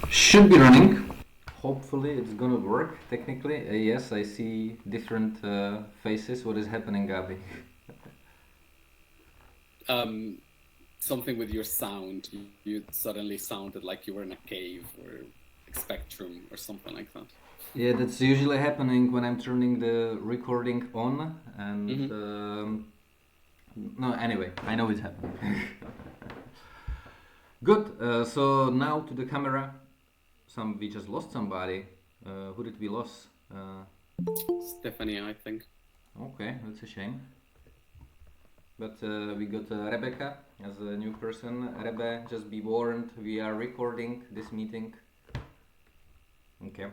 Should be running. Hopefully it's gonna work technically. Yes, I see different faces. What is happening, Gabi? Something with your sound. You suddenly sounded like you were in a cave or spectrum or something like that. Yeah, that's usually happening when I'm turning the recording on, and no, anyway, I know it's happening. Good. So now to the camera. We just lost somebody. Who did we lose? Stephanie, I think. Okay, that's a shame. But we got Rebecca as a new person. Rebe, just be warned, we are recording this meeting. Okay.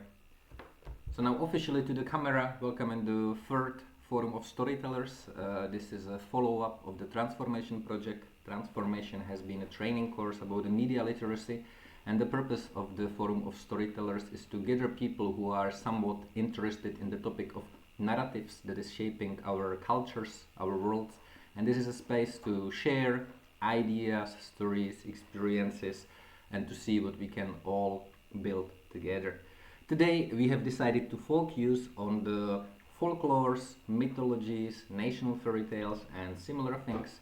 So now officially to the camera, welcome in the third Forum of Storytellers. This is a follow-up of the Transformation project. Transformation has been a training course about the media literacy, and the purpose of the Forum of Storytellers is to gather people who are somewhat interested in the topic of narratives that is shaping our cultures, our worlds, and this is a space to share ideas, stories, experiences, and to see what we can all build together. Today we have decided to focus on the folklores, mythologies, national fairy tales and similar things.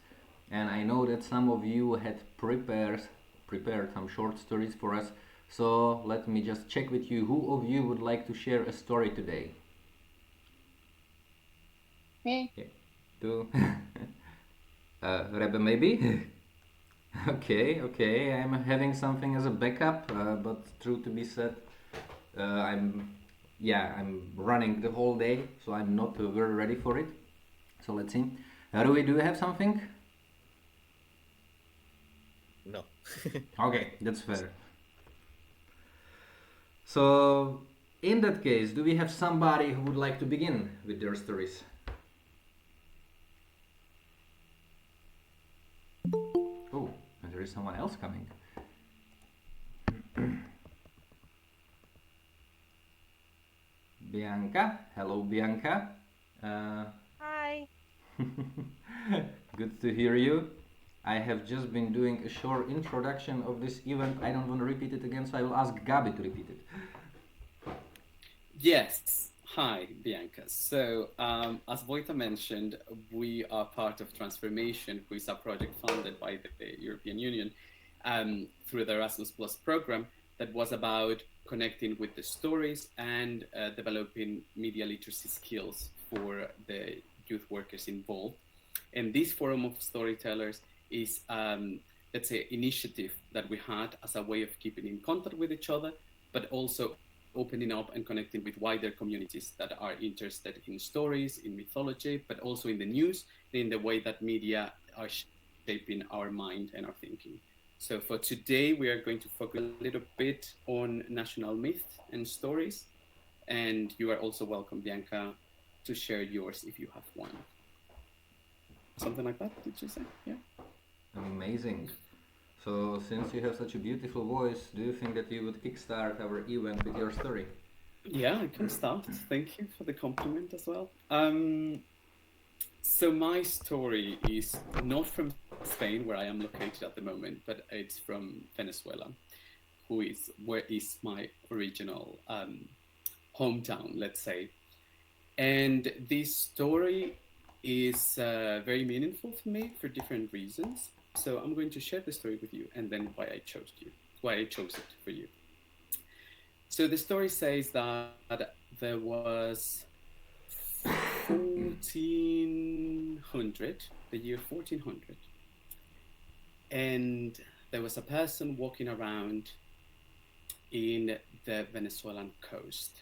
And I know that some of you had prepared some short stories for us. So let me just check with you. Who of you would like to share a story today? Me. Okay. Two. Rebe maybe? Okay. I'm having something as a backup, but true to be said, I'm running the whole day, so I'm not very ready for it. So let's see. Rui, do you have something? No. Okay, that's fair. So, in that case, do we have somebody who would like to begin with their stories? Oh, and there is someone else coming. Bianca. Hello, Bianca. Hi. Good to hear you. I have just been doing a short introduction of this event. I don't want to repeat it again, so I will ask Gabi to repeat it. Yes. Hi, Bianca. So, as Wojta mentioned, we are part of Transformation, who is a project funded by the European Union through the Erasmus Plus program that was about connecting with the stories and developing media literacy skills for the youth workers involved. And this Forum of Storytellers is, let's say, initiative that we had as a way of keeping in contact with each other, but also opening up and connecting with wider communities that are interested in stories, in mythology, but also in the news, in the way that media are shaping our mind and our thinking. So for today, we are going to focus a little bit on national myth and stories. And you are also welcome, Bianca, to share yours if you have one. Something like that, did you say? Yeah. Amazing. So, since you have such a beautiful voice, do you think that you would kickstart our event with your story? Yeah, I can start. Thank you for the compliment as well. So my story is not from Spain, where I am located at the moment, but it's from Venezuela, where is my original hometown, let's say. And this story is very meaningful for me for different reasons. So I'm going to share the story with you, and then why I chose it for you. So the story says that there was 1400, the year 1400, and there was a person walking around in the Venezuelan coast.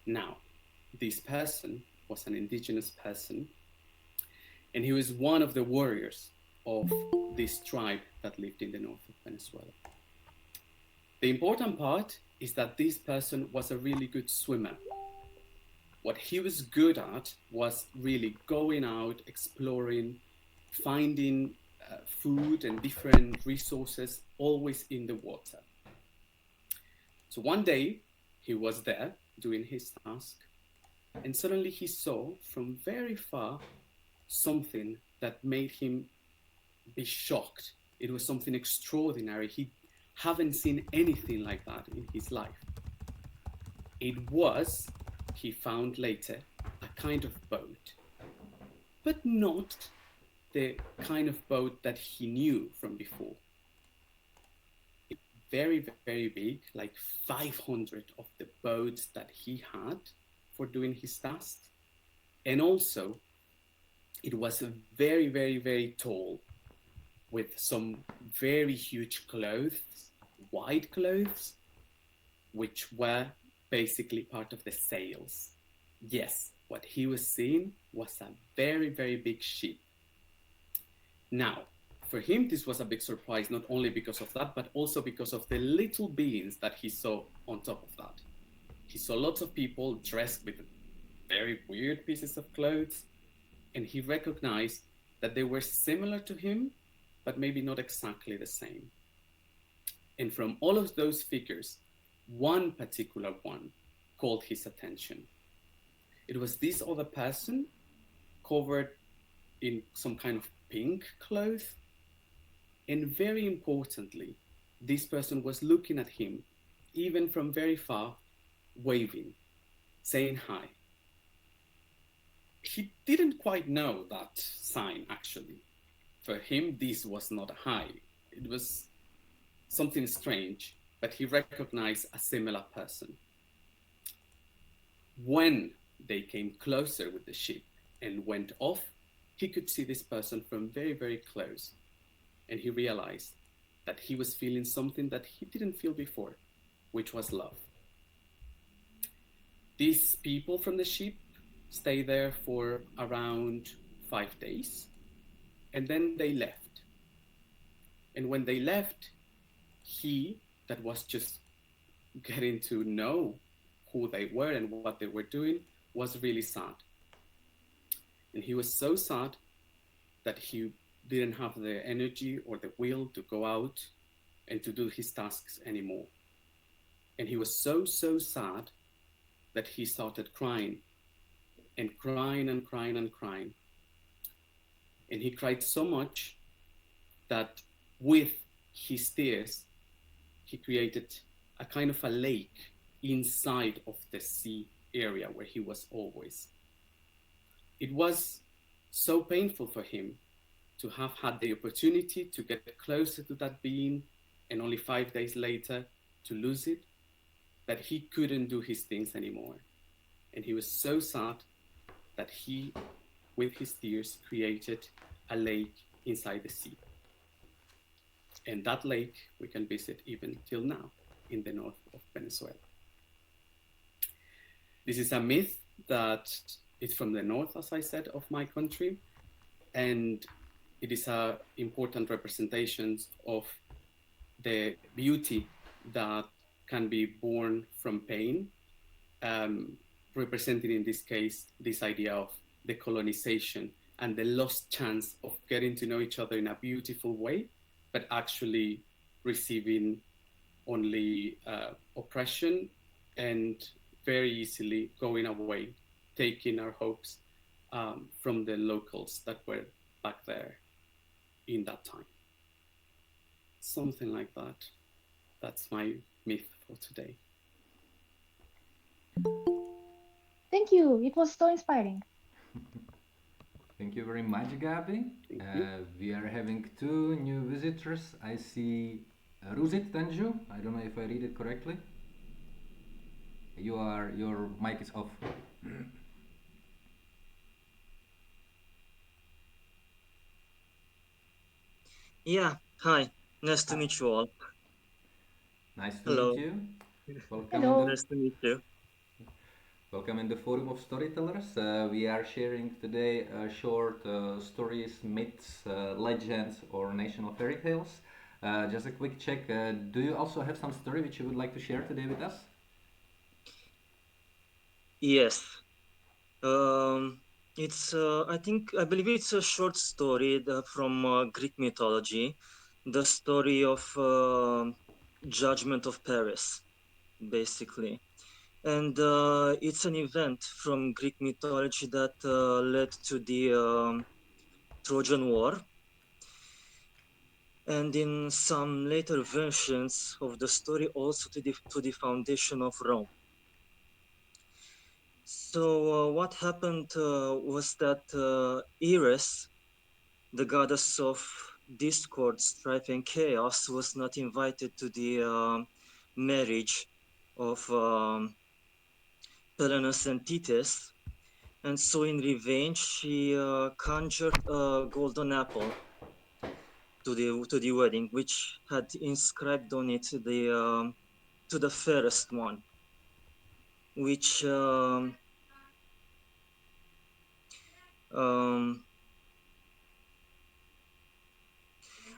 Now, this person was an indigenous person, and he was one of the warriors of this tribe that lived in the north of Venezuela. The important part is that this person was a really good swimmer. What he was good at was really going out, exploring, finding food and different resources, always in the water. So one day he was there doing his task, and suddenly he saw from very far something that made him be shocked It was something extraordinary. He haven't seen anything like that in his life. It was, he found later, a kind of boat, but not the kind of boat that he knew from before. Very, very big, like 500 of the boats that he had for doing his task. And also, it was very, very, very tall, with some very huge clothes, white clothes, which were basically part of the sails. Yes, what he was seeing was a very, very big ship. Now, for him, this was a big surprise, not only because of that, but also because of the little beings that he saw on top of that. He saw lots of people dressed with very weird pieces of clothes, and he recognized that they were similar to him, but maybe not exactly the same. And from all of those figures, one particular one called his attention. It was this other person covered in some kind of pink clothes. And very importantly, this person was looking at him, even from very far, waving, saying hi. He didn't quite know that sign, actually. For him, this was not a hi. It was something strange, but he recognized a similar person. When they came closer with the ship and went off, he could see this person from very, very close. And he realized that he was feeling something that he didn't feel before, which was love. These people from the ship stayed there for around 5 days, and then they left. And when they left, he, that was just getting to know who they were and what they were doing, was really sad. And he was so sad that he didn't have the energy or the will to go out and to do his tasks anymore. And he was so, so sad that he started crying and crying and crying and crying. And he cried so much that with his tears, he created a kind of a lake inside of the sea area where he was always. It was so painful for him to have had the opportunity to get closer to that being, and only 5 days later to lose it, that he couldn't do his things anymore. And he was so sad that he, with his tears, created a lake inside the sea. And that lake we can visit even till now in the north of Venezuela. This is a myth that is from the north, as I said, of my country. And it is an important representation of the beauty that can be born from pain, representing in this case, this idea of the colonization and the lost chance of getting to know each other in a beautiful way, but actually receiving only oppression and very easily going away, taking our hopes from the locals that were back there in that time. Something like that. That's my myth for today. Thank you. It was so inspiring. Thank you very much, Gabi. We are having two new visitors. I see 𝘀𝘁cie I don't know if I read it correctly. Your mic is off. Yeah, hi. Nice to meet you all. Nice to Hello. meet you. Welcome. Hello. Nice to meet you. Welcome in the Forum of Storytellers. We are sharing today short stories, myths, legends, or national fairy tales. Just a quick check. Do you also have some story which you would like to share today with us? Yes. I believe it's a short story from Greek mythology, the story of Judgment of Paris, basically. And it's an event from Greek mythology that led to the Trojan War. and in some later versions of the story also to the foundation of Rome. So what happened was that Eris, the goddess of discord, strife, and chaos, was not invited to the marriage of Pelenus and Titus, and so in revenge she conjured a golden apple to the wedding, which had inscribed on it the to the fairest one, which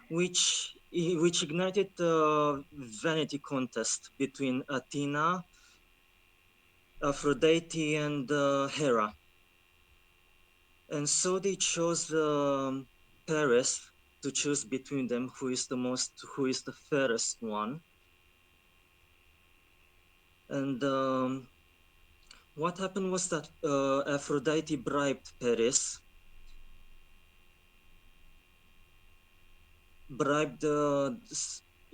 which ignited the vanity contest between Athena, Aphrodite, and Hera. And so they chose Paris to choose between them who is the fairest one. And what happened was that Aphrodite bribed Paris,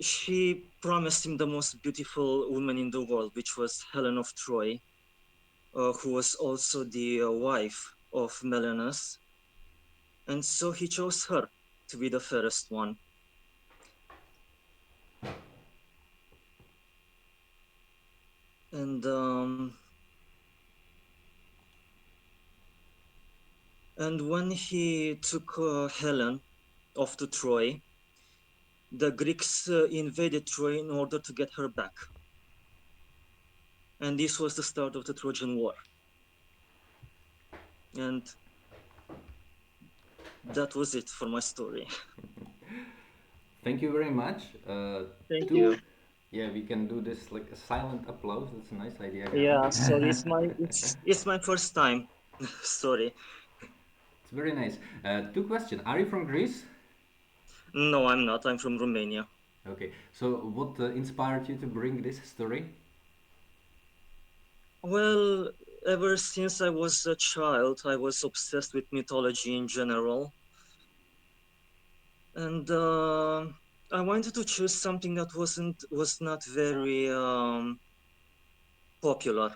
she promised him the most beautiful woman in the world, which was Helen of Troy, who was also the wife of Menelaus. And so he chose her to be the fairest one. And when he took Helen off to Troy, the Greeks invaded Troy in order to get her back. And this was the start of the Trojan War. And that was it for my story. Thank you very much. Thank you. Yeah, we can do this like a silent applause. That's a nice idea. Yeah, sorry, it's my first time. Sorry. It's very nice. Two questions. Are you from Greece? No, I'm not. I'm from Romania. Okay. So what inspired you to bring this story? Well, ever since I was a child, I was obsessed with mythology in general. And I wanted to choose something that was not very popular.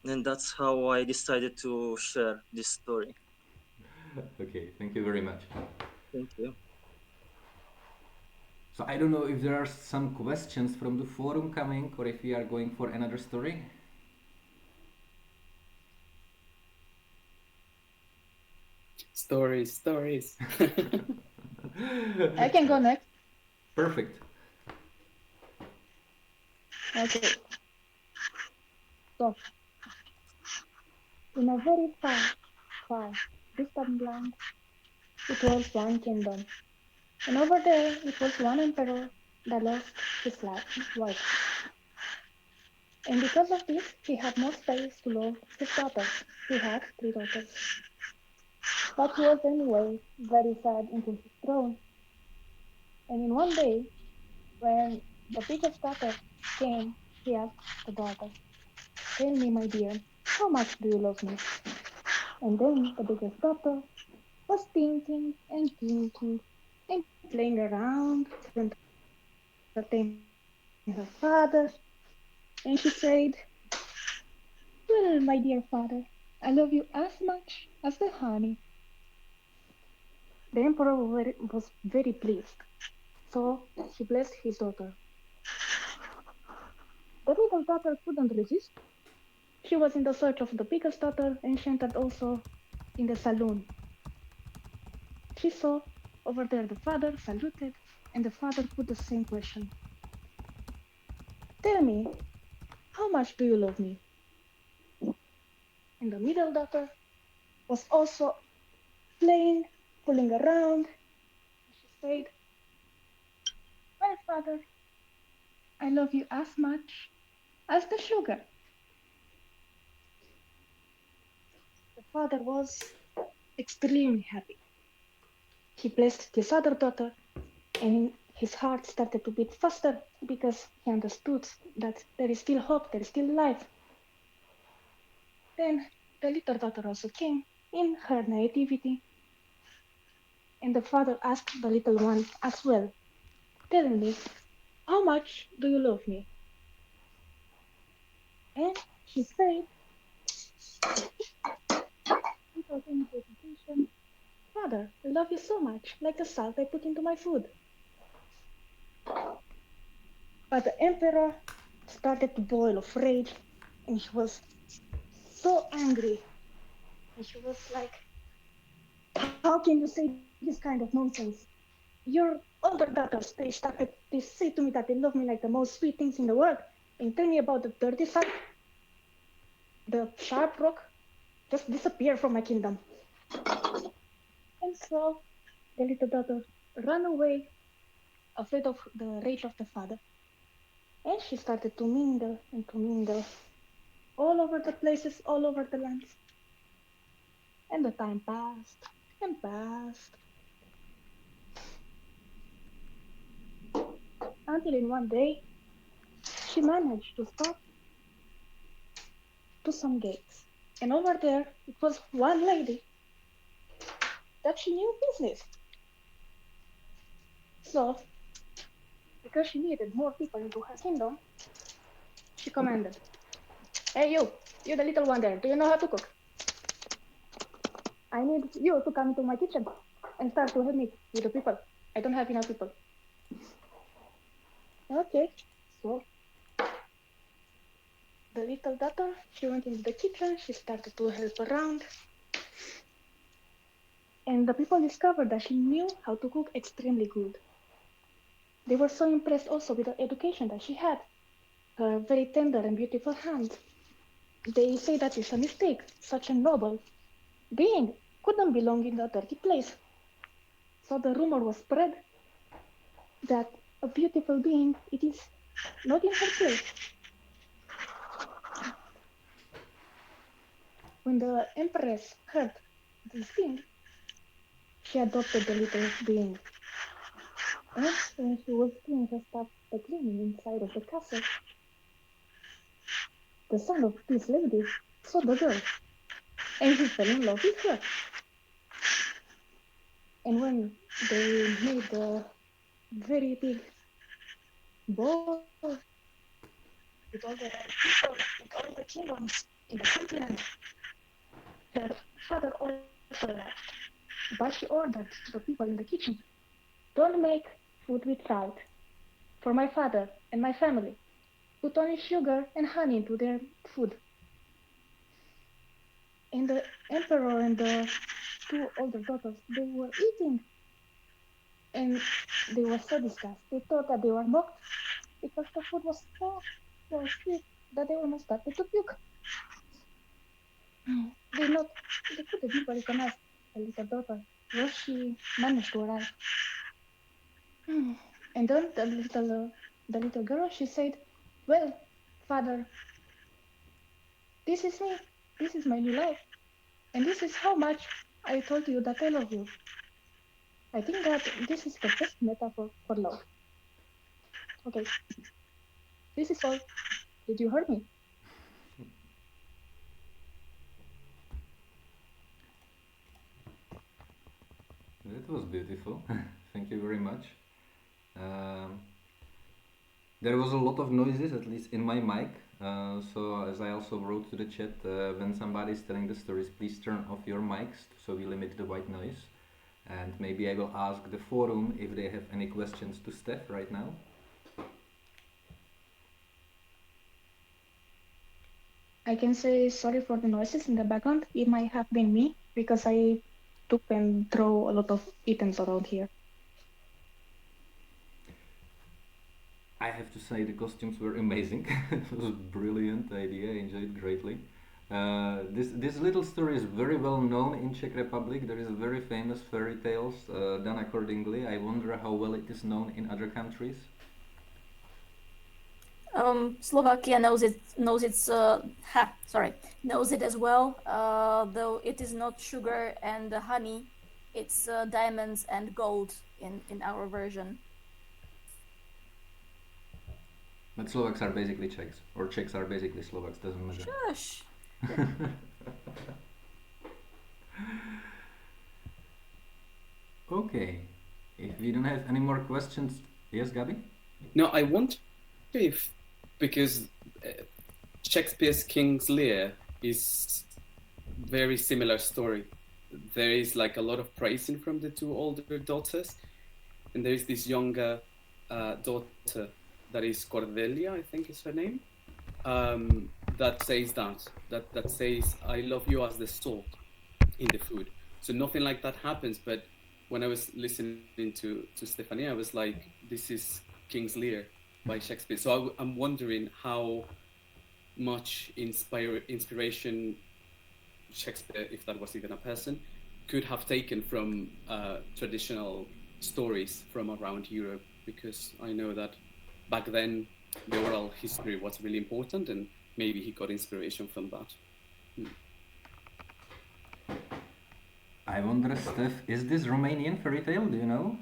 And that's how I decided to share this story. Okay, thank you very much. Thank you. So I don't know if there are some questions from the forum coming or if we are going for another story. Stories. I can go next. Perfect. Okay. So, in a very far distant land, it was one kingdom. And over there, it was one emperor that lost his wife. And because of this, he had no space to love his daughters. He had 3 daughters. But he was anyway very sad into his throne. And in one day, when the biggest daughter came, he asked the daughter, "Tell me, my dear, how much do you love me?" And then the biggest daughter was thinking and playing around to entertain her father. And she said, "Well, my dear father, I love you as much as the honey." The emperor was very pleased, so he blessed his daughter. The little daughter couldn't resist. She was in the search of the biggest daughter and she entered also in the saloon. She saw over there the father, saluted, and the father put the same question. "Tell me, how much do you love me?" And the middle daughter was also playing, fooling around. She said, "Well, father, I love you as much as the sugar." The father was extremely happy. He blessed his other daughter, and his heart started to beat faster because he understood that there is still hope, there is still life. Then the little daughter also came in her nativity, And the father asked the little one as well, "Tell me, how much do you love me?" And she said, without any hesitation, "Father, I love you so much, like the salt I put into my food." But the emperor started to boil of rage, and he was so angry. And she was like, "How can you say this kind of nonsense? Your older daughters, they say to me that they love me like the most sweet things in the world, and tell me about the dirty side, the sharp rock, just disappear from my kingdom." And so the little daughter ran away, afraid of the rage of the father. And she started to mingle and to mingle all over the places, all over the lands. And the time passed and passed, until in one day she managed to stop to some gates. And over there it was one lady that she knew business. So, because she needed more people into her kingdom, she commanded, "Hey you the little one there, do you know how to cook? I need you to come into my kitchen and start to help me with the people. I don't have enough people." Okay, so the little daughter, she went into the kitchen, she started to help around. And the people discovered that she knew how to cook extremely good. They were so impressed also with the education that she had, her very tender and beautiful hands. They say that it's a mistake, such a noble being couldn't belong in a dirty place. So the rumor was spread that a beautiful being, it is not in her place. When the empress heard this thing, she adopted the little being. And when she was doing her stuff, the cleaning inside of the castle, the son of this lady saw the girl, and he fell in love with her. And when they made the very big ball with all the people, with all the kingdoms in the continent, her father also left. But she ordered the people in the kitchen, "Don't make food with salt for my father and my family. Put only sugar and honey into their food." And the emperor and the two older daughters, they were eating. And they were so disgusted. They thought that they were mocked because the food was so sweet that they almost started to puke. They couldn't even recognize the little daughter where she managed to arrive. And then the little girl, she said, "Well, father, this is me. This is my new life. And this is how much I told you that I love you. I think that this is the best metaphor for love." Okay, this is all. Did you hear me? That was beautiful. Thank you very much. There was a lot of noises, at least in my mic. So as I also wrote to the chat, when somebody is telling the stories, please turn off your mics so we limit the white noise. And maybe I will ask the forum if they have any questions to Steph right now. I can say sorry for the noises in the background. It might have been me because I took and throw a lot of items around here. I have to say the costumes were amazing. It was a brilliant idea. I enjoyed it greatly. This little story is very well known in Czech Republic. There is a very famous fairy tales done accordingly. I wonder how well it is known in other countries. Slovakia knows it as well. Though it is not sugar and honey, it's diamonds and gold in our version. But Slovaks are basically Czechs, or Czechs are basically Slovaks, doesn't matter. Shush. Okay. If we don't have any more questions, yes, Gabi? No, I wonder if, because Shakespeare's King's Lear is very similar story. There is like a lot of praising from the two older daughters, and there is this younger daughter that is Cordelia, I think is her name, that says that says, "I love you as the salt in the food." So nothing like that happens, but when I was listening to Stephanie, I was like, this is King's Lear by Shakespeare. So I'm wondering how much inspiration Shakespeare, if that was even a person, could have taken from traditional stories from around Europe, because I know that back then the oral history was really important, and maybe he got inspiration from that. I wonder, Steph, is this Romanian fairy tale? Do you know?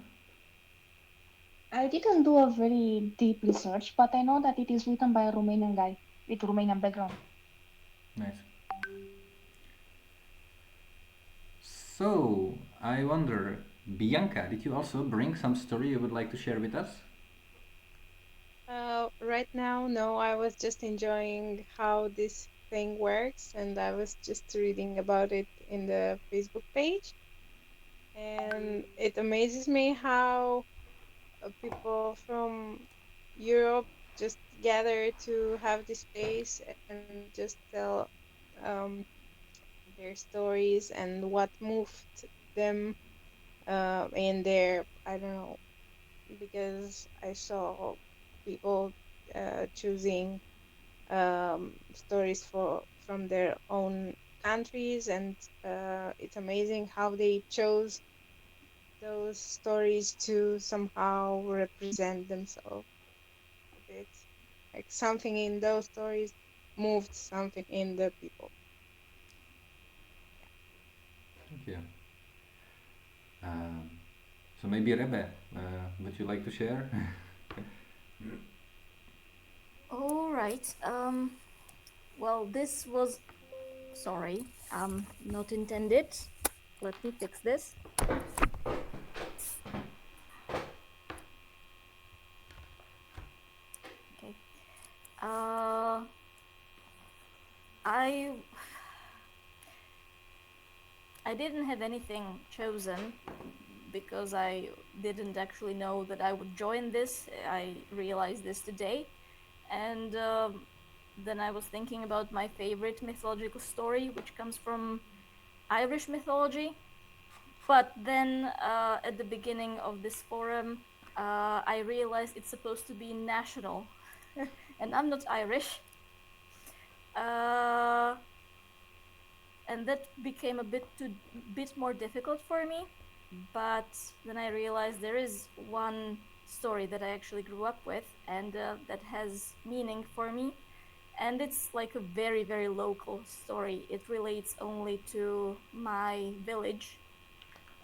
I didn't do a very deep research, but I know that it is written by a Romanian guy with Romanian background. Nice. So, I wonder, Bianca, did you also bring some story you would like to share with us? Right now, no, I was just enjoying how this thing works, and I was just reading about it in the Facebook page. And it amazes me how people from Europe just gather to have this space and just tell their stories and what moved them in their, I don't know, because I saw people choosing stories from their own countries, and it's amazing how they chose those stories to somehow represent themselves a bit. Like something in those stories moved something in the people. Thank you. So maybe Rebe, would you like to share? All right. Well, this was, sorry, not intended. Let me fix this. Okay. I didn't have anything chosen because I didn't actually know that I would join this. I realized this today. And then I was thinking about my favorite mythological story, which comes from Irish mythology. But then at the beginning of this forum, I realized it's supposed to be national, and I'm not Irish. And that became a bit more difficult for me. But then I realized there is one story that I actually grew up with, and that has meaning for me. And it's like a very, very local story. It relates only to my village,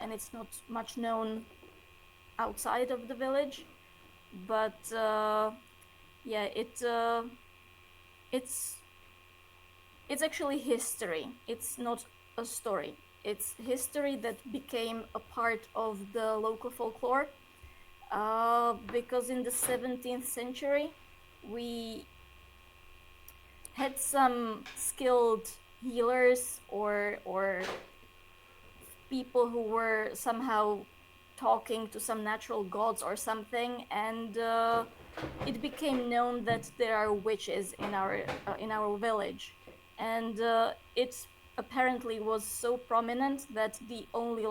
and it's not much known outside of the village. But yeah, it's actually history. It's not a story. It's history that became a part of the local folklore, because in the 17th century, we had some skilled healers or people who were somehow talking to some natural gods or something, and it became known that there are witches in our village, and it apparently was so prominent that the only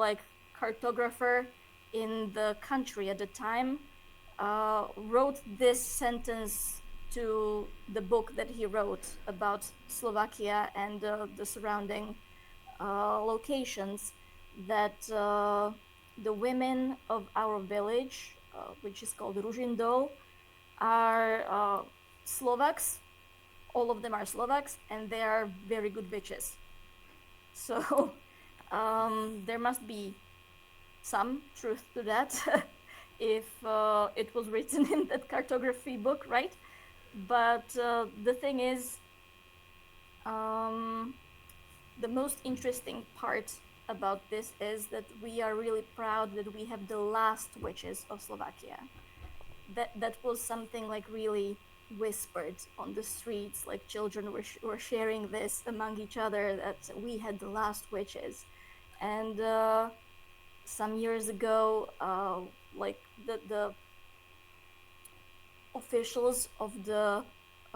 cartographer in the country at the time wrote this sentence to the book that he wrote about Slovakia and the surrounding locations, that the women of our village, which is called Ružindol, are Slovaks. All of them are Slovaks, and they are very good witches. So there must be some truth to that if it was written in that cartography book, right? But the thing is, the most interesting part about this is that we are really proud that we have the last witches of Slovakia. That was something like really whispered on the streets, like children were sharing this among each other, that we had the last witches. And some years ago, like the officials of the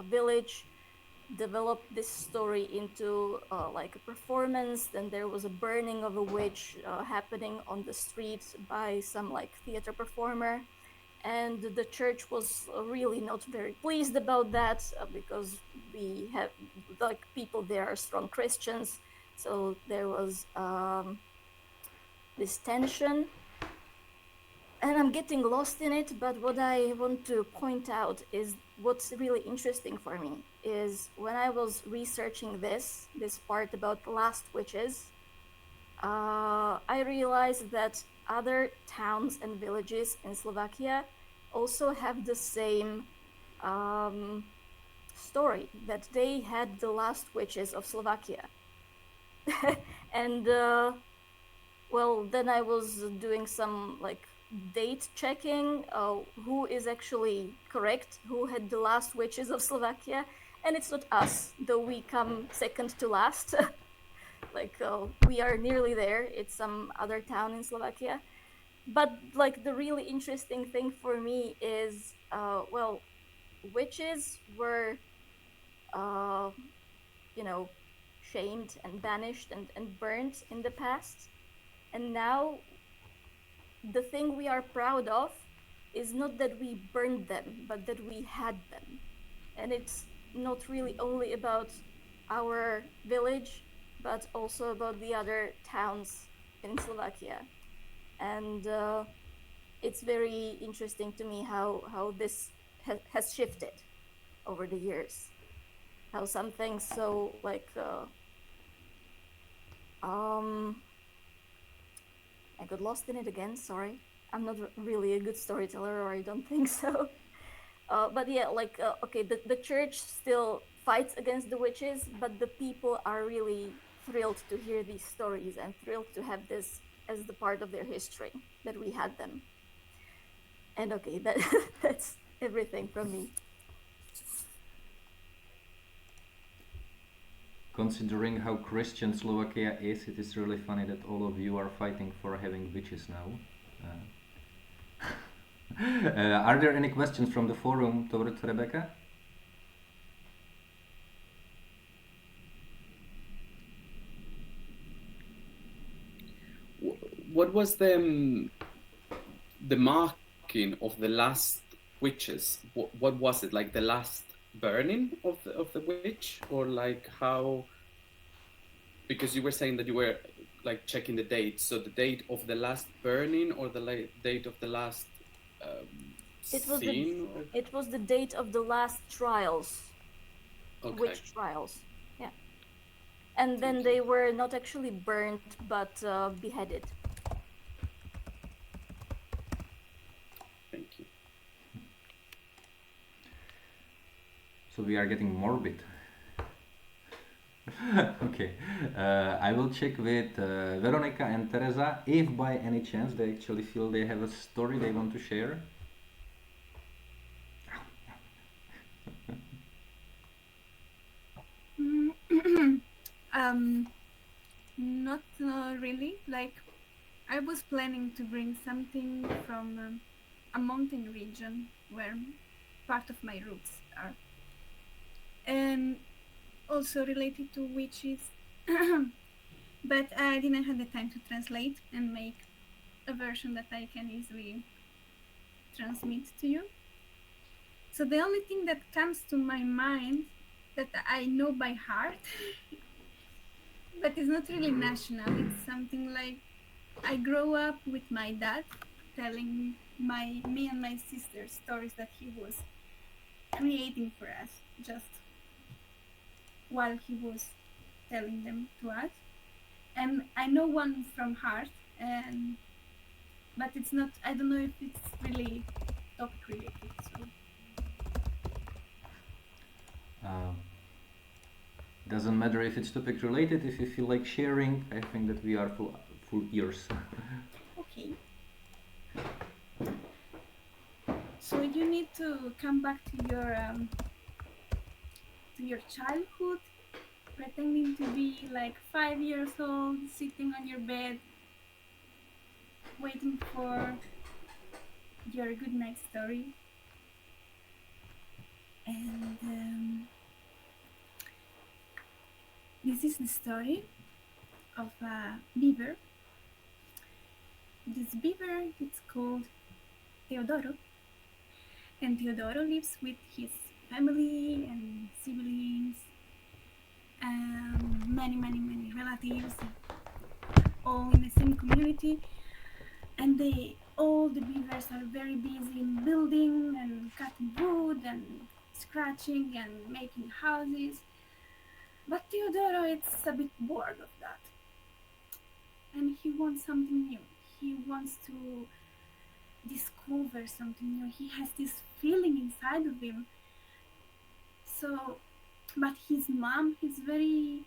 village developed this story into like a performance. Then there was a burning of a witch happening on the streets by some like theater performer, and the church was really not very pleased about that because we have like people there are strong Christians, so there was this tension. And I'm getting lost in it, but what I want to point out is what's really interesting for me is when I was researching this part about the last witches, I realized that other towns and villages in Slovakia also have the same story, that they had the last witches of Slovakia. And well, then I was doing some like date checking, who is actually correct, who had the last witches of Slovakia, and it's not us, though we come second to last. Like we are nearly there, it's some other town in Slovakia. But like the really interesting thing for me is, well, witches were, you know, shamed and banished and burnt in the past, and now the thing we are proud of is not that we burned them, but that we had them. And it's not really only about our village, but also about the other towns in Slovakia. And it's very interesting to me how this has shifted over the years. How something so like I got lost in it again, sorry. I'm not really a good storyteller, or I don't think so. But yeah, like, okay, the church still fights against the witches, but the people are really thrilled to hear these stories and thrilled to have this as the part of their history, that we had them. And okay, that's everything from me. Considering how Christian Slovakia is, it is really funny that all of you are fighting for having witches now. Are there any questions from the forum towards Rebecca? What was the marking of the last witches? What was it, like the last burning of the witch, or like how? Because you were saying that you were like checking the date, so the date of the last burning or the date of the last scene? It was the date of the last trials. Okay. Witch trials, yeah. And then they were not actually burnt, but beheaded. Thank you. So we are getting morbid. Okay, I will check with Veronica and Teresa if by any chance they actually feel they have a story they want to share. Not really. Like, I was planning to bring something from a mountain region where part of my roots are, and also related to witches, but I didn't have the time to translate and make a version that I can easily transmit to you. So the only thing that comes to my mind that I know by heart, but it's not really national, it's something like I grew up with my dad telling me and my sister stories that he was creating for us, just while he was telling them to us. And I know one from heart, but it's not, I don't know if it's really topic related. So. Doesn't matter if it's topic related. If you feel like sharing, I think that we are full ears. Okay. So you need to come back to your childhood, pretending to be like 5 years old, sitting on your bed, waiting for your good night story. And this is the story of a beaver. This beaver is called 𝗕𝗿𝗀𝗀𝗀, and 𝗕𝗿𝗀𝗀𝗀 lives with his family and siblings and many relatives, all in the same community. And all the beavers are very busy in building and cutting wood and scratching and making houses. But 𝗕𝗿𝗀𝗀𝗀 is a bit bored of that, and he wants something new. He wants to discover something new. He has this feeling inside of him. So, but his mom is very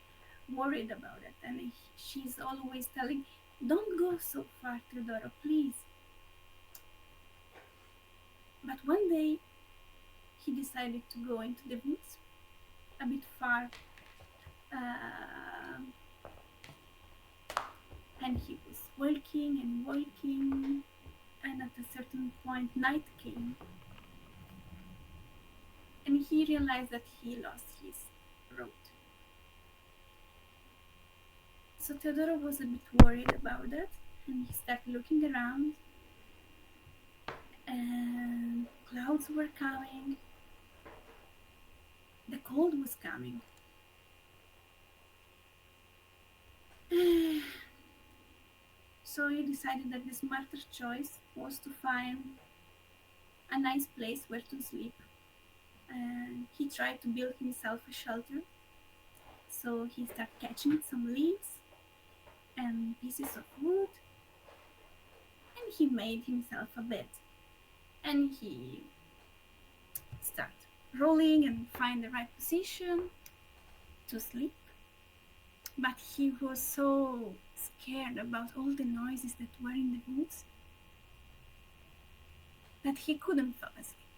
worried about it, and she's always telling, "Don't go so far, 𝗕𝗿𝗀𝗀𝗀, please." But one day, he decided to go into the woods, a bit far, and he was walking, and at a certain point, night came, and he realized that he lost his road. So 𝗕𝗿𝗀𝗀𝗀 was a bit worried about that, and he started looking around, and clouds were coming, the cold was coming. So he decided that the smarter choice was to find a nice place where to sleep. And he tried to build himself a shelter. So he started catching some leaves and pieces of wood, and he made himself a bed. And he started rolling and find the right position to sleep. But he was so scared about all the noises that were in the woods that he couldn't fall asleep.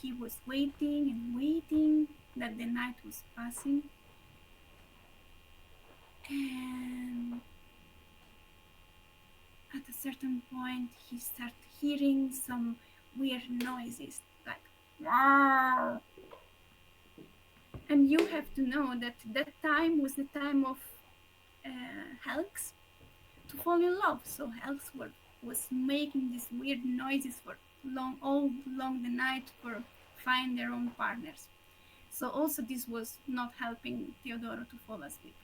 He was waiting and waiting that the night was passing, and at a certain point he started hearing some weird noises like wow. And you have to know that that time was the time of 𝗪𝗪𝗪 to fall in love. So 𝗪𝗪𝗪 was making these weird noises for all along the night for find their own partners. So also this was not helping 𝗕𝗿𝗀𝗀𝗀𝗀 to fall asleep.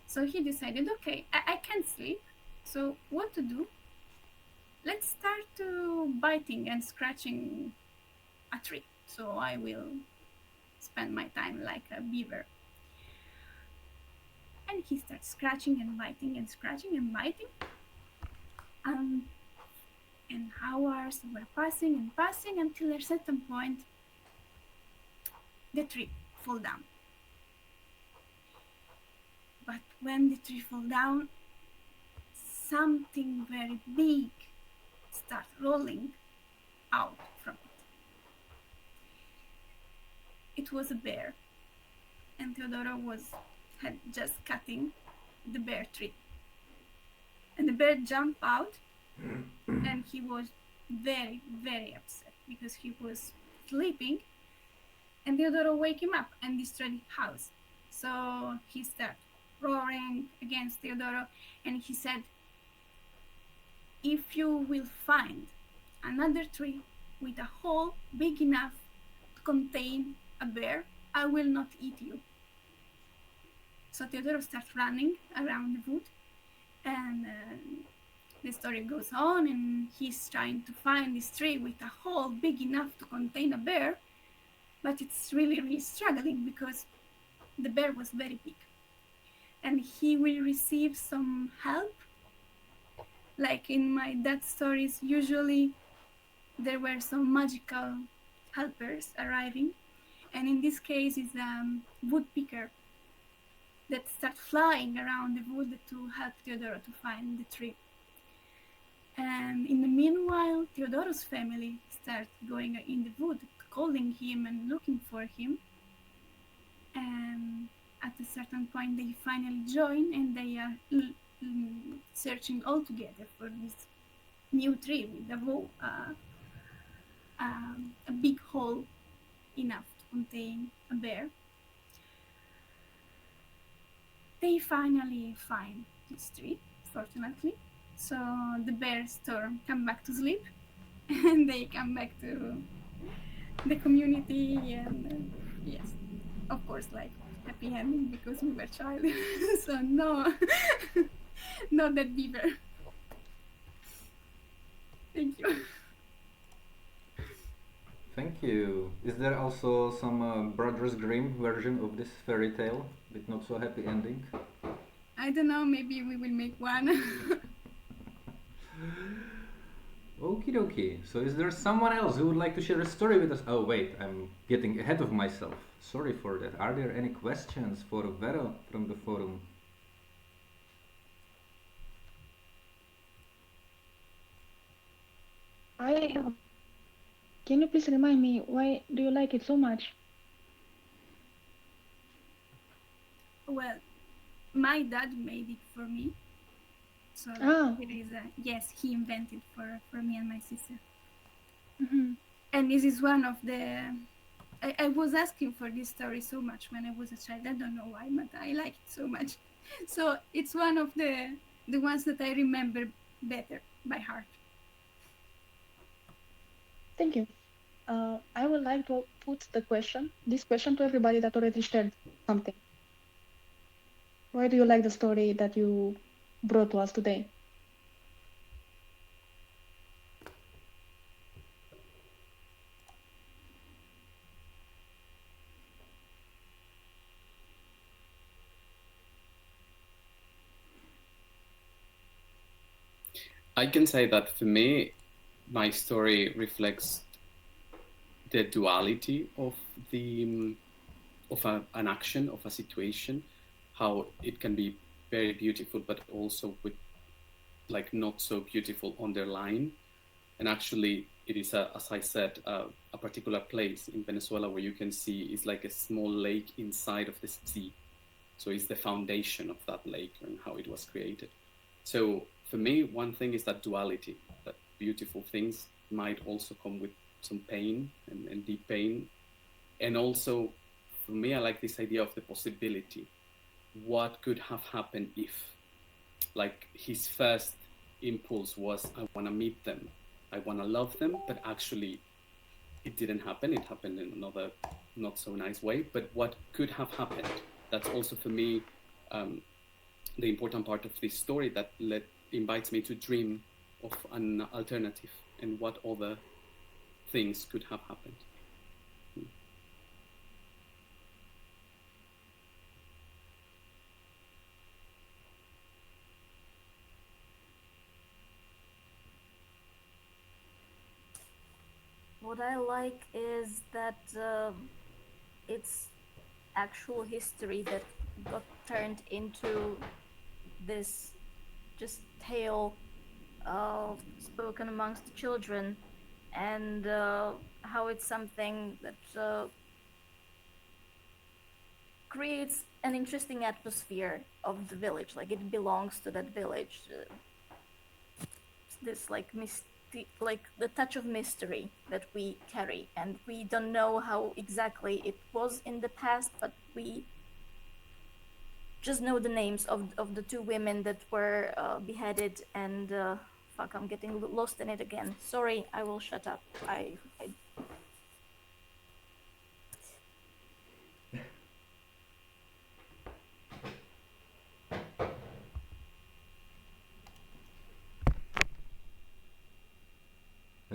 So he decided, okay, I can't sleep. So what to do? Let's start biting and scratching a tree. So I will spend my time like a beaver. And he starts scratching and biting and scratching and biting. And hours were passing and passing until at a certain point the tree fell down. But when the tree fell down, something very big started rolling out from it. It was a bear, and 𝗕𝗿𝗀𝗀𝗀 had just cutting the bear tree. And the bear jumped out, and he was very, very upset because he was sleeping, and 𝗕𝗿𝗀𝗀𝗀𝗀 wake him up and destroyed his house. So he started roaring against 𝗕𝗿𝗀𝗀𝗀𝗀, and he said, "If you will find another tree with a hole big enough to contain a bear, I will not eat you." So 𝗕𝗿𝗀𝗀𝗀𝗀 starts running around the wood, and the story goes on, and he's trying to find this tree with a hole big enough to contain a bear, but it's really, really struggling because the bear was very big. And he will receive some help. Like in my dad's stories, usually there were some magical helpers arriving, and in this case it's a woodpecker that start flying around the wood to help Teodoro to find the tree. And in the meanwhile, Teodoro's family start going in the wood, calling him and looking for him. And at a certain point, they finally join, and they are searching all together for this new tree with a big hole enough to contain a bear. They finally find this tree, fortunately. So the bear storm come back to sleep, and they come back to the community, and yes, of course, like happy ending because we were child. So no, not that beaver. Thank you. Thank you. Is there also some Brothers Grimm version of this fairy tale with not so happy ending? I don't know, maybe we will make one. Okie dokie. So is there someone else who would like to share a story with us? Oh wait, I'm getting ahead of myself. Sorry for that. Are there any questions for Vero from the forum? I have. Can you please remind me, why do you like it so much? Well, my dad made it for me. So it is yes, he invented for me and my sister. Mm-hmm. And this is one of the... I was asking for this story so much when I was a child. I don't know why, but I like it so much. So it's one of the ones that I remember better by heart. Thank you. I would like to put this question to everybody that already shared something. Why do you like the story that you brought to us today? I can say that for me, my story reflects the duality of an action, of a situation, how it can be very beautiful, but also with like not so beautiful underlying. And actually, it is, as I said, a particular place in Venezuela where you can see is like a small lake inside of the sea. So it's the foundation of that lake and how it was created. So for me, one thing is that duality, that beautiful things might also come with some pain and deep pain. And also, for me, I like this idea of the possibility. What could have happened if, like, his first impulse was, I want to meet them, I want to love them, but actually it didn't happen. It happened in another not so nice way. But what could have happened? That's also for me the important part of this story that invites me to dream of an alternative and what other things could have happened. What I like is that it's actual history that got turned into this just tale spoken amongst the children, and how it's something that creates an interesting atmosphere of the village, like it belongs to that village. This like like the touch of mystery that we carry, and we don't know how exactly it was in the past, but we just know the names of the two women that were beheaded, and fuck, I'm getting lost in it again. Sorry, I will shut up. I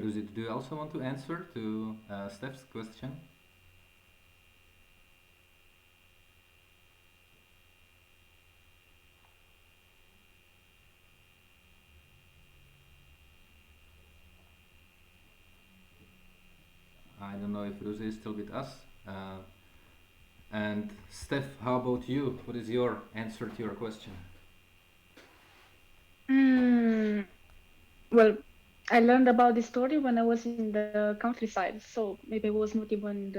Ruzi, do you also want to answer to Steph's question? I don't know if Ruzi is still with us. And Steph, how about you? What is your answer to your question? Well, I learned about this story when I was in the countryside, so maybe I was not even in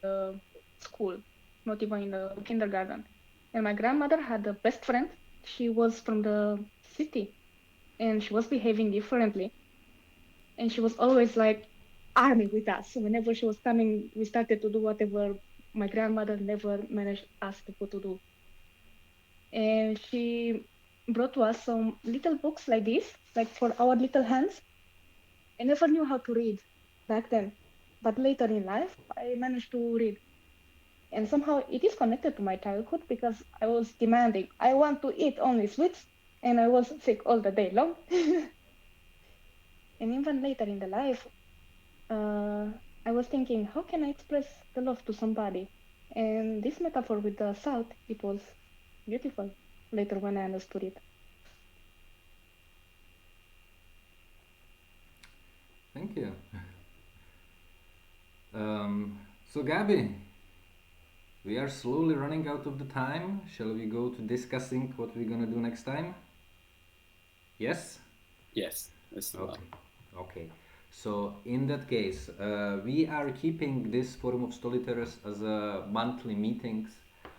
the school, not even in the kindergarten. And my grandmother had a best friend. She was from the city, and she was behaving differently. And she was always like army with us. Whenever she was coming, we started to do whatever my grandmother never managed us to do. And she brought to us some little books like this, like for our little hands. I never knew how to read back then, but later in life, I managed to read. And somehow it is connected to my childhood because I was demanding, I want to eat only sweets, and I was sick all the day long. And even later in the life, I was thinking, how can I express the love to somebody? And this metaphor with the salt, it was beautiful later when I understood it. Thank you. So Gabi, we are slowly running out of the time. Shall we go to discussing what we're gonna do next time? Yes? Yes, that's the one. Okay. So in that case, we are keeping this Forum of Storytellers as a monthly meetings.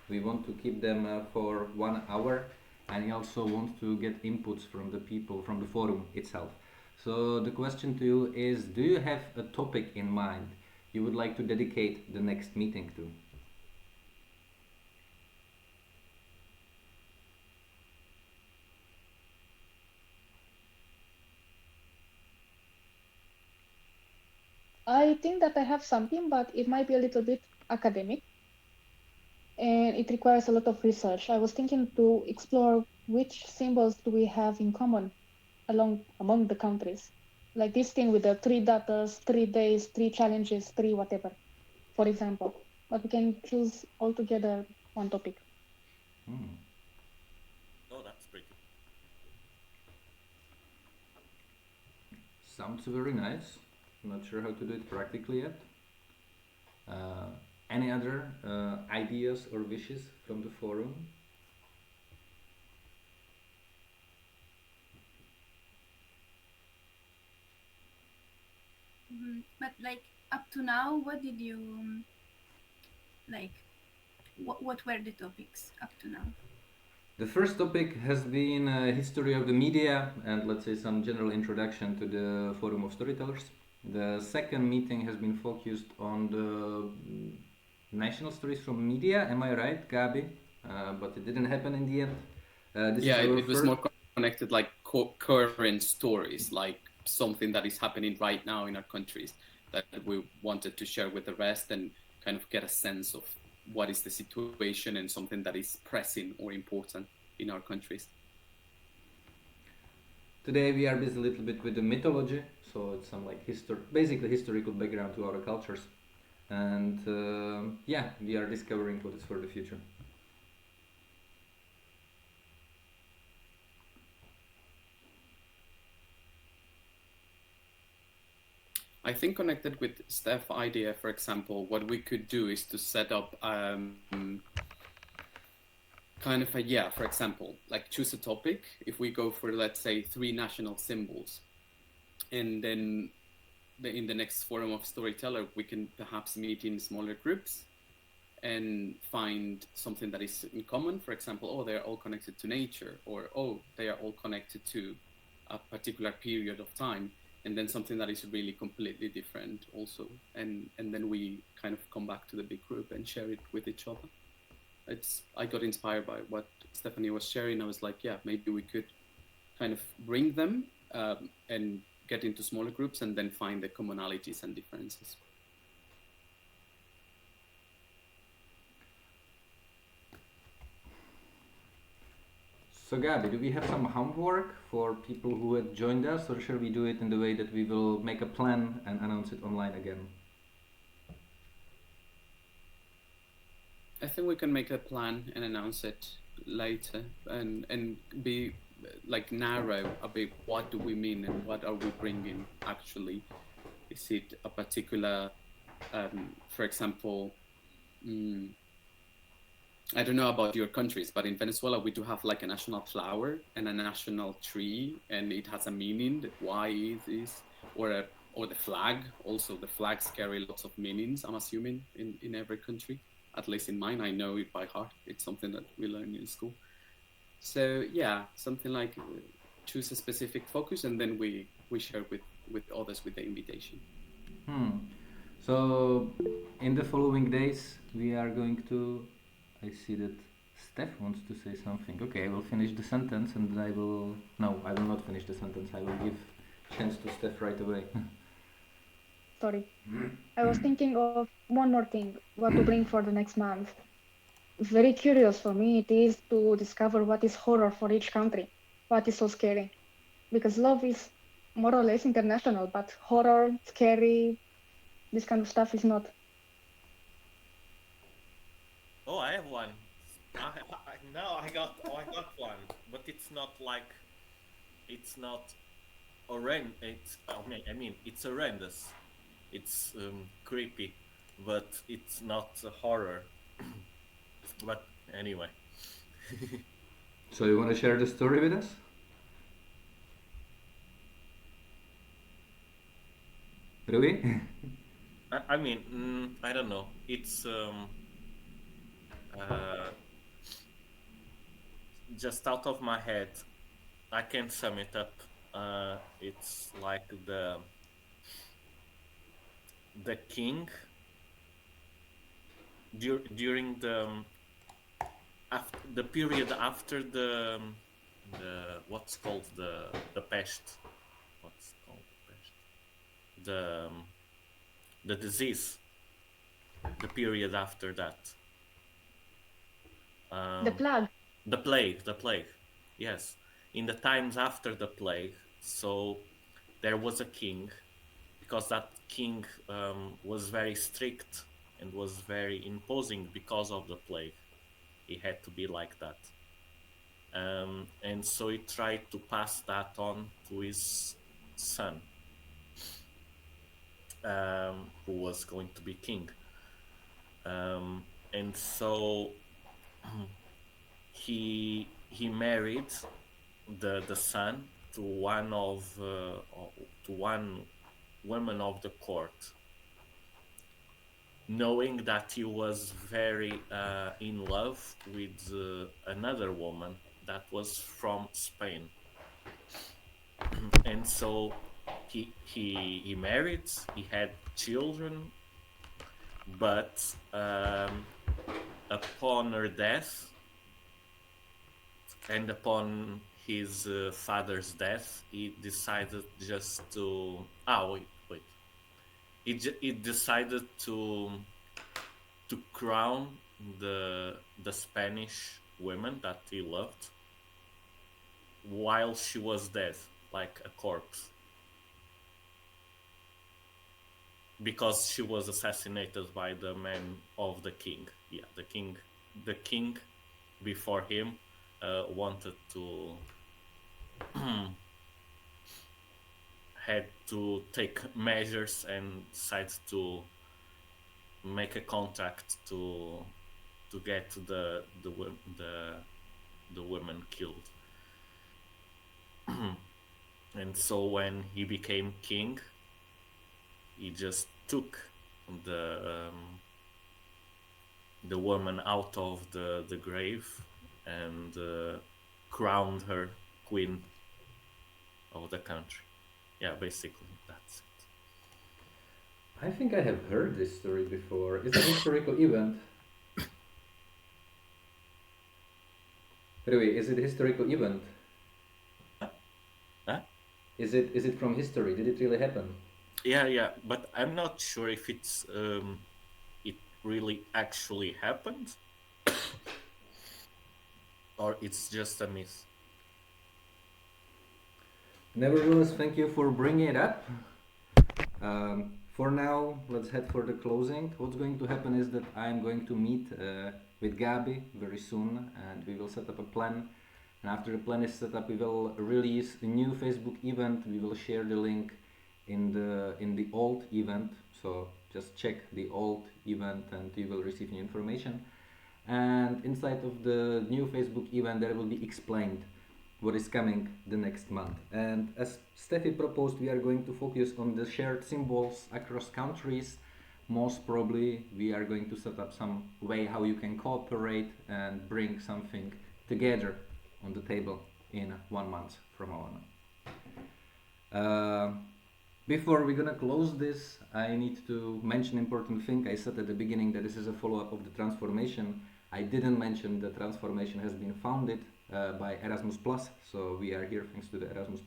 We want to keep them for 1 hour, and we also want to get inputs from the people from the forum itself. So the question to you is, do you have a topic in mind you would like to dedicate the next meeting to? I think that I have something, but it might be a little bit academic, and it requires a lot of research. I was thinking to explore which symbols do we have in common among the countries. Like this thing with the 3 daughters, 3 days, 3 challenges, 3 whatever, for example. But we can choose altogether one topic. Oh, that's pretty. Sounds very nice. I'm not sure how to do it practically yet. Any other ideas or wishes from the forum? But like up to now, what did you like? What were the topics up to now? The first topic has been history of the media and let's say some general introduction to the Forum of Storytellers. The second meeting has been focused on the national stories from media. Am I right, Gabi? But it didn't happen in the end. It was more connected, like current stories, like something that is happening right now in our countries that we wanted to share with the rest and kind of get a sense of what is the situation and something that is pressing or important in our countries. Today we are busy a little bit with the mythology, so it's some like basically historical background to our cultures, and we are discovering what is for the future. I think connected with Steph's idea, for example, what we could do is to set up kind of for example, like choose a topic. If we go for, let's say, 3 national symbols, and then in the next Forum of Storyteller, we can perhaps meet in smaller groups and find something that is in common. For example, they're all connected to nature, or they are all connected to a particular period of time. And then something that is really completely different also. And then we kind of come back to the big group and share it with each other. I got inspired by what Stephanie was sharing. I was like, maybe we could kind of bring them and get into smaller groups and then find the commonalities and differences. So Gabi, do we have some homework for people who had joined us, or shall we do it in the way that we will make a plan and announce it online again? I think we can make a plan and announce it later and be like narrow a bit. What do we mean and what are we bringing actually? Is it a particular, for example, I don't know about your countries, but in Venezuela we do have like a national flower and a national tree, and it has a meaning why it is, or the flag. Also, the flags carry lots of meanings, I'm assuming, in every country. At least in mine, I know it by heart. It's something that we learn in school. So yeah, something like choose a specific focus, and then we share with others with the invitation. So in the following days we are going to, I see that Steph wants to say something. Okay, I will finish the sentence and I will not finish the sentence. I will give chance to Steph right away. Sorry. I was thinking of one more thing, what to bring for the next month. Very curious for me it is to discover what is horror for each country, what is so scary. Because love is more or less international, but horror, scary, this kind of stuff is not. Oh, I have one. I got one, but it's not horrendous. It's horrendous. It's creepy, but it's not horror. But anyway. So you want to share the story with us? Rui? I don't know. It's just out of my head. I can sum it up. It's like the king during the period after the what's called the pest. What's called the pest? The disease. The period after that. The plague. The plague. Yes. In the times after the plague, so there was a king, because that king was very strict and was very imposing because of the plague. He had to be like that. And so he tried to pass that on to his son, who was going to be king. And so he married the son to one woman of the court, knowing that he was very in love with another woman that was from Spain. And so he married, he had children, but upon her death and upon his father's death, he decided just to he decided to crown the Spanish woman that he loved while she was dead, like a corpse, because she was assassinated by the man of the king. Yeah, the king before him wanted to had to take measures and decided to make a contract to get the women killed. And so when he became king, he just took the woman out of the grave and crowned her queen of the country. Yeah, basically that's it. I think I have heard this story before. It's a historical event. By the way, is it a historical event? Huh? Is it from history? Did it really happen? Yeah, but I'm not sure if it's it really actually happened or it's just a myth. Nevertheless, thank you for bringing it up. For now, let's head for the closing. What's going to happen is that I'm going to meet with Gabi very soon, and we will set up a plan. And after the plan is set up, we will release a new Facebook event. We will share the link in the old event. So just check the old event, and you will receive new information. and inside of the new Facebook event there will be explained what is coming the next month. And as Steffi proposed, we are going to focus on the shared symbols across countries. Most probably we are going to set up some way how you can cooperate and bring something together on the table in 1 month from now. Before we're gonna close this, I need to mention an important thing. I said at the beginning that this is a follow-up of the transformation. I didn't mention the transformation has been founded by Erasmus+, so we are here thanks to the Erasmus+.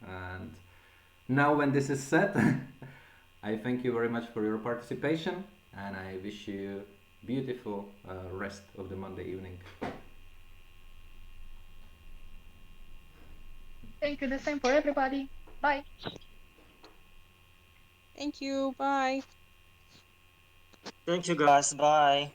And now when this is said, I thank you very much for your participation, and I wish you beautiful rest of the Monday evening. Thank you. The same for everybody. Bye. Thank you. Bye. Thank you guys. Bye.